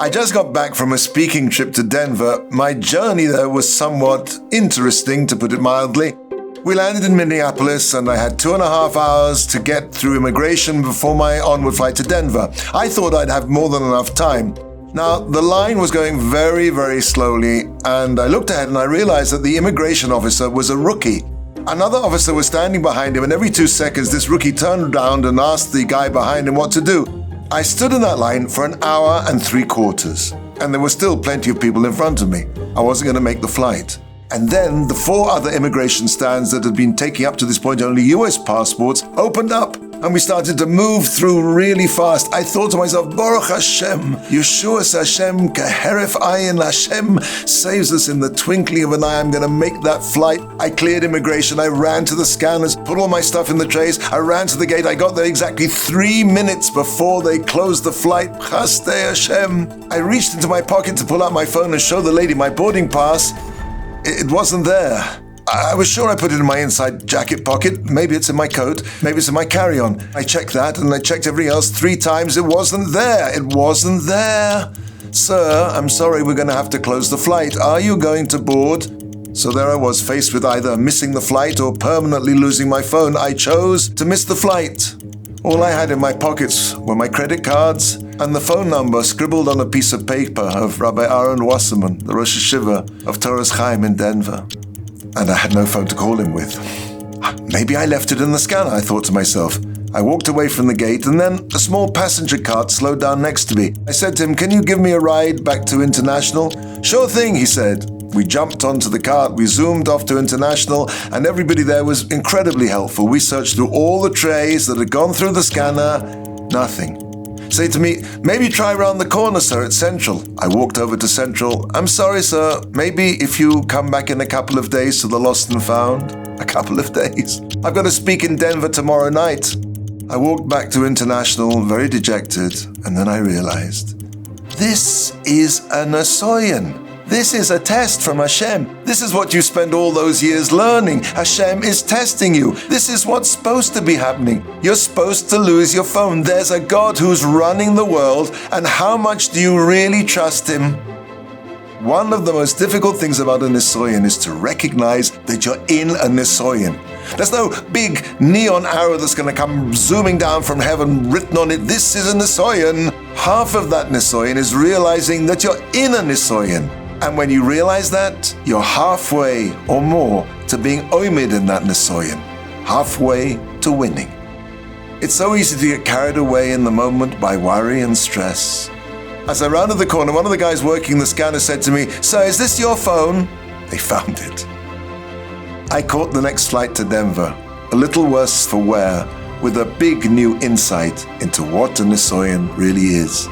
I just got back from a speaking trip to Denver. My journey there was somewhat interesting, to put it mildly. We landed in Minneapolis, and I had 2.5 hours to get through immigration before my onward flight to Denver. I thought I'd have more than enough time. Now, the line was going very, very slowly, and I looked ahead and I realized that the immigration officer was a rookie. Another officer was standing behind him, and every 2 seconds this rookie turned around and asked the guy behind him what to do. I stood in that line for 1 hour and 3/4, and there were still plenty of people in front of me. I wasn't going to make the flight. And then the 4 other immigration stands that had been taking up to this point only US passports opened up, and we started to move through really fast. I thought to myself, Baruch Hashem, Yeshuas Hashem, Keheref Ayin, Hashem saves us in the twinkling of an eye. I'm going to make that flight. I cleared immigration. I ran to the scanners, put all my stuff in the trays. I ran to the gate. I got there exactly 3 minutes before they closed the flight. Chastei Hashem. I reached into my pocket to pull out my phone and show the lady my boarding pass. It wasn't there. I was sure I put it in my inside jacket pocket. Maybe it's in my coat. Maybe it's in my carry-on. I checked that and I checked everything else 3 times. It wasn't there. It wasn't there. Sir, I'm sorry, we're going to have to close the flight. Are you going to board? So there I was, faced with either missing the flight or permanently losing my phone. I chose to miss the flight. All I had in my pockets were my credit cards and the phone number scribbled on a piece of paper of Rabbi Aaron Wasserman, the Rosh Hashiva of Torah's Chaim in Denver. And I had no phone to call him with. Maybe I left it in the scanner, I thought to myself. I walked away from the gate, and then a small passenger cart slowed down next to me. I said to him, "Can you give me a ride back to International?" "Sure thing," he said. We jumped onto the cart, we zoomed off to International, and everybody there was incredibly helpful. We searched through all the trays that had gone through the scanner. Nothing. Say to me, "Maybe try round the corner, sir, at Central." I walked over to Central. "I'm sorry, sir, maybe if you come back in a couple of days to the lost and found." A couple of days. I've got to speak in Denver tomorrow night. I walked back to International, very dejected, and then I realized, this is a Nisoyan. This is a test from Hashem. This is what you spend all those years learning. Hashem is testing you. This is what's supposed to be happening. You're supposed to lose your phone. There's a God who's running the world, and how much do you really trust him? One of the most difficult things about a Nisoyan is to recognize that you're in a Nisoyan. There's no big neon arrow that's going to come zooming down from heaven written on it, "This is a Nisoyan." Half of that Nisoyan is realizing that you're in a Nisoyan. And when you realize that, you're halfway or more to being oimid in that Nisoyan. Halfway to winning. It's so easy to get carried away in the moment by worry and stress. As I rounded the corner, one of the guys working the scanner said to me, "Sir, is this your phone?" They found it. I caught the next flight to Denver, a little worse for wear, with a big new insight into what a Nisoyan really is.